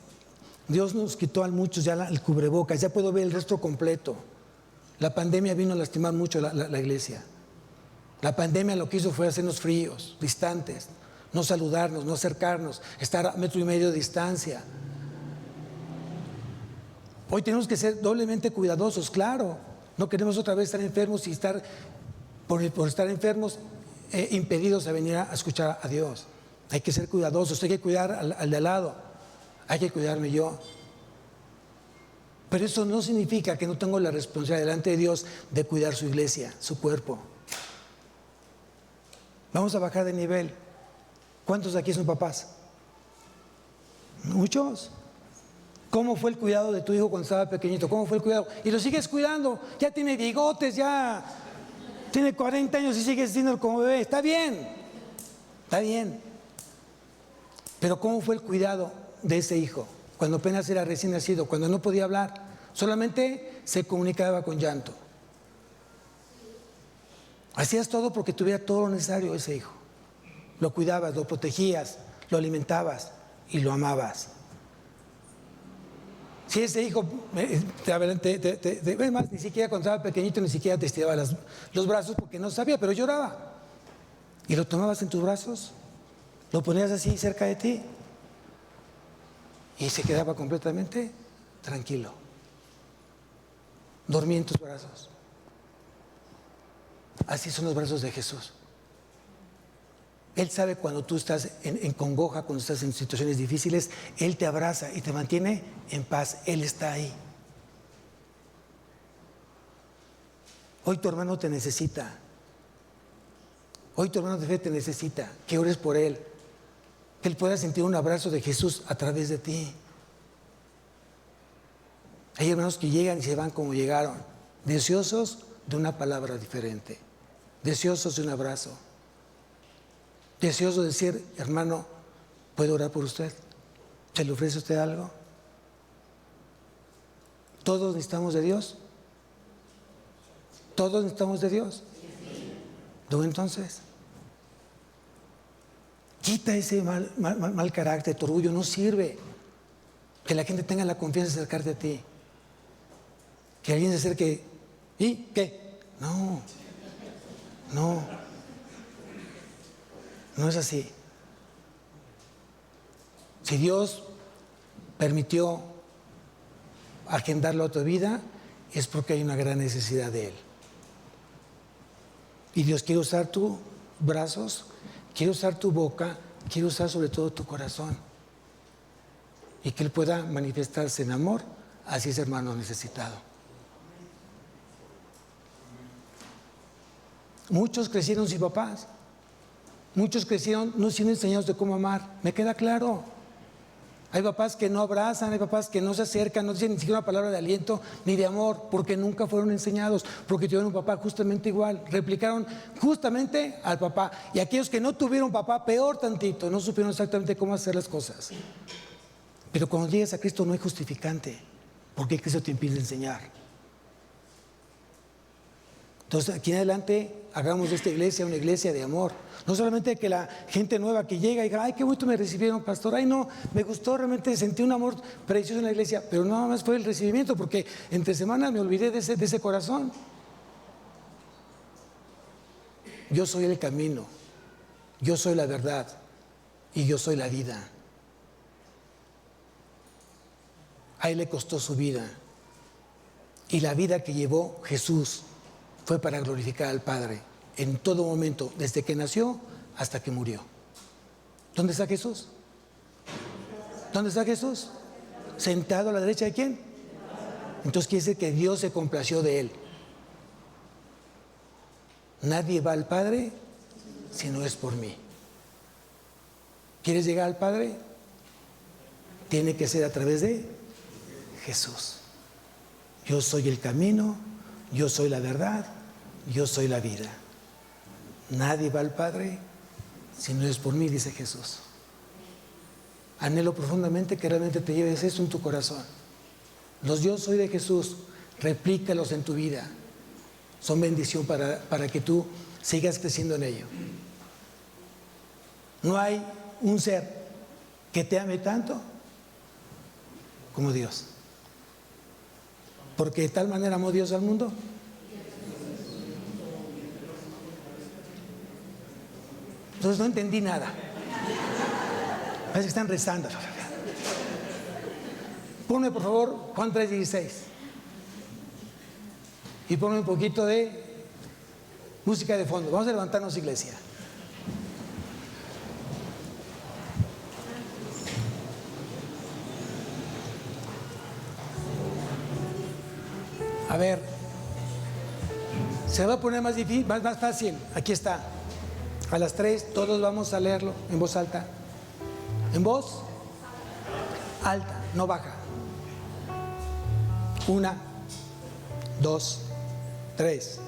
Dios nos quitó a muchos ya el cubrebocas, ya puedo ver el rostro completo. La pandemia vino a lastimar mucho la iglesia. La pandemia lo que hizo fue hacernos fríos, distantes, no saludarnos, no acercarnos, estar a 1.5 metros de distancia. Hoy tenemos que ser doblemente cuidadosos, claro. No queremos otra vez estar enfermos y estar, por estar enfermos, impedidos a venir a escuchar a Dios. Hay que ser cuidadosos, hay que cuidar al de al lado. Hay que cuidarme yo. Pero eso no significa que no tengo la responsabilidad delante de Dios de cuidar su iglesia, su cuerpo. Vamos a bajar de nivel. ¿Cuántos de aquí son papás? Muchos. ¿Cómo fue el cuidado de tu hijo cuando estaba pequeñito? ¿Cómo fue el cuidado? Y lo sigues cuidando. Ya tiene bigotes, ya tiene 40 años y sigues siendo como bebé. Está bien. Está bien. Pero ¿cómo fue el cuidado de ese hijo? Cuando apenas era recién nacido, cuando no podía hablar, solamente se comunicaba con llanto. Hacías todo porque tuviera todo lo necesario ese hijo. Lo cuidabas, lo protegías, lo alimentabas y lo amabas. Si ese hijo, además, ni siquiera cuando estaba pequeñito, ni siquiera te estiraba los brazos porque no sabía, pero lloraba. Y lo tomabas en tus brazos, lo ponías así cerca de ti y se quedaba completamente tranquilo. Dormía en tus brazos. Así son los brazos de Jesús. Él sabe cuando tú estás en congoja, cuando estás en situaciones difíciles, Él te abraza y te mantiene en paz. Él está ahí. Hoy tu hermano te necesita. Hoy tu hermano de fe te necesita. Que ores por él. Que él pueda sentir un abrazo de Jesús a través de ti. Hay hermanos que llegan y se van como llegaron, deseosos de una palabra diferente, deseosos de un abrazo. Deseoso de decir, hermano, ¿puedo orar por usted? ¿Se le ofrece a usted algo? ¿Todos necesitamos de Dios? ¿Todos necesitamos de Dios? ¿Tú entonces? Quita ese mal carácter, tu orgullo, no sirve. Que la gente tenga la confianza de acercarte a ti. Que alguien se acerque, ¿y qué? No. No es así. Si Dios permitió agendarlo a tu vida, es porque hay una gran necesidad de Él. Y Dios quiere usar tus brazos, quiere usar tu boca, quiere usar sobre todo tu corazón. Y que Él pueda manifestarse en amor hacia ese hermano necesitado. Muchos crecieron sin papás. Muchos crecieron no siendo enseñados de cómo amar. Me queda claro. Hay papás que no abrazan, hay papás que no se acercan, no dicen ni siquiera una palabra de aliento ni de amor, porque nunca fueron enseñados, porque tuvieron un papá justamente igual, replicaron justamente al papá. Y aquellos que no tuvieron papá, peor tantito, no supieron exactamente cómo hacer las cosas. Pero cuando llegas a Cristo no hay justificante, porque Cristo te impide enseñar. Entonces, aquí en adelante, hagamos de esta iglesia una iglesia de amor. No solamente que la gente nueva que llega y diga, ay, qué bonito me recibieron, pastor. Ay, no, me gustó, realmente sentí un amor precioso en la iglesia. Pero nada más fue el recibimiento, porque entre semanas me olvidé de ese corazón. Yo soy el camino, yo soy la verdad y yo soy la vida. A Él le costó su vida. Y la vida que llevó Jesús fue para glorificar al Padre en todo momento, desde que nació hasta que murió. ¿Dónde está Jesús? ¿Dónde está Jesús? ¿Sentado a la derecha de quién? Entonces quiere decir que Dios se complació de Él. Nadie va al Padre si no es por mí. ¿Quieres llegar al Padre? Tiene que ser a través de Jesús. Yo soy el camino, yo soy la verdad, yo soy la vida. Nadie va al Padre si no es por mí, dice Jesús. Anhelo profundamente que realmente te lleves eso en tu corazón. Los yo soy de Jesús, replícalos en tu vida. Son bendición para que tú sigas creciendo en ello. No hay un ser que te ame tanto como Dios. Porque de tal manera amó Dios al mundo. Entonces no entendí nada. Parece que están rezando. Ponme por favor Juan 3:16. Y ponme un poquito de música de fondo. Vamos a levantarnos, iglesia. A ver, se va a poner más difícil, más fácil. Aquí está. A las 3 todos vamos a leerlo en voz alta. En voz alta, no baja. 1, 2, 3.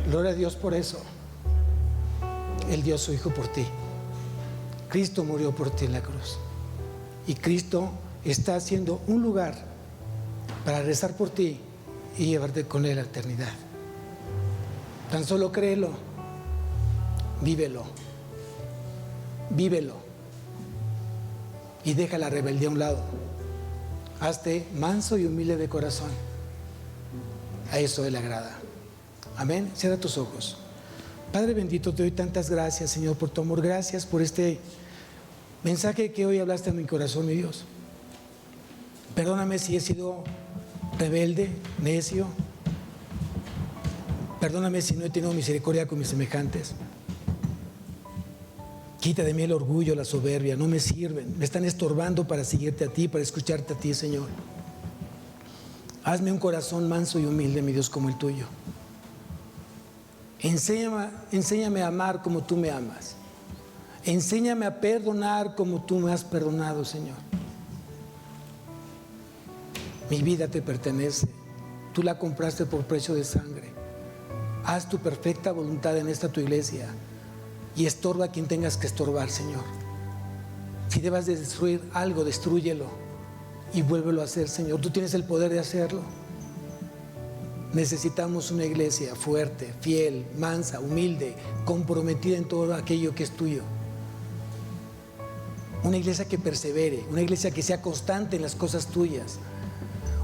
Gloria a Dios por eso. Él dio a su Hijo por ti. Cristo murió por ti en la cruz. Y Cristo está haciendo un lugar para rezar por ti y llevarte con Él a la eternidad. Tan solo créelo, vívelo, vívelo y deja la rebeldía a un lado. Hazte manso y humilde de corazón. A eso Él le agrada. Amén. Cierra tus ojos. Padre bendito, te doy tantas gracias, Señor, por tu amor. Gracias por este mensaje que hoy hablaste en mi corazón, mi Dios. Perdóname si he sido rebelde, necio. Perdóname si no he tenido misericordia con mis semejantes. Quita de mí el orgullo, la soberbia, no me sirven. Me están estorbando para seguirte a ti, para escucharte a ti, Señor. Hazme un corazón manso y humilde, mi Dios, como el tuyo. Enséñame a amar como tú me amas. Enséñame a perdonar como tú me has perdonado, Señor. Mi vida te pertenece. Tú la compraste por precio de sangre. Haz tu perfecta voluntad en esta tu iglesia y estorba a quien tengas que estorbar, Señor. Si debas de destruir algo, destrúyelo y vuélvelo a hacer, Señor. Tú tienes el poder de hacerlo. Necesitamos una iglesia fuerte, fiel, mansa, humilde, comprometida en todo aquello que es tuyo. Una iglesia que persevere, una iglesia que sea constante en las cosas tuyas.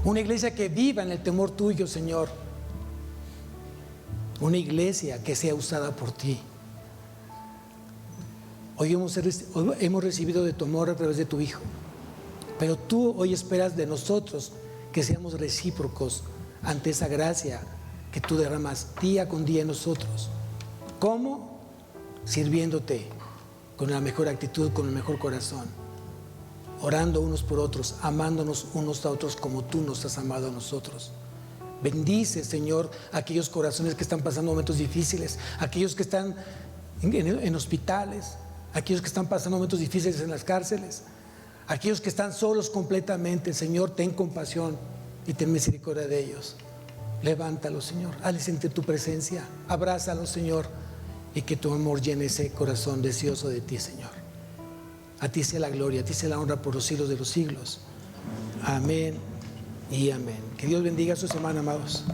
Una iglesia que viva en el temor tuyo, Señor. Una iglesia que sea usada por ti. Hoy hemos recibido de tu amor a través de tu Hijo. Pero tú hoy esperas de nosotros que seamos recíprocos ante esa gracia que tú derramas día con día en nosotros. ¿Cómo? Sirviéndote con la mejor actitud, con el mejor corazón. Orando unos por otros, amándonos unos a otros como tú nos has amado a nosotros. Bendice, Señor, a aquellos corazones que están pasando momentos difíciles, aquellos que están en hospitales, aquellos que están pasando momentos difíciles en las cárceles, aquellos que están solos completamente. Señor, ten compasión y ten misericordia de ellos. Levántalos, Señor, hazles sentir tu presencia, abrázalos, Señor, y que tu amor llene ese corazón deseoso de ti, Señor. A ti sea la gloria, a ti sea la honra por los siglos de los siglos. Amén y amén. Que Dios bendiga su semana, amados.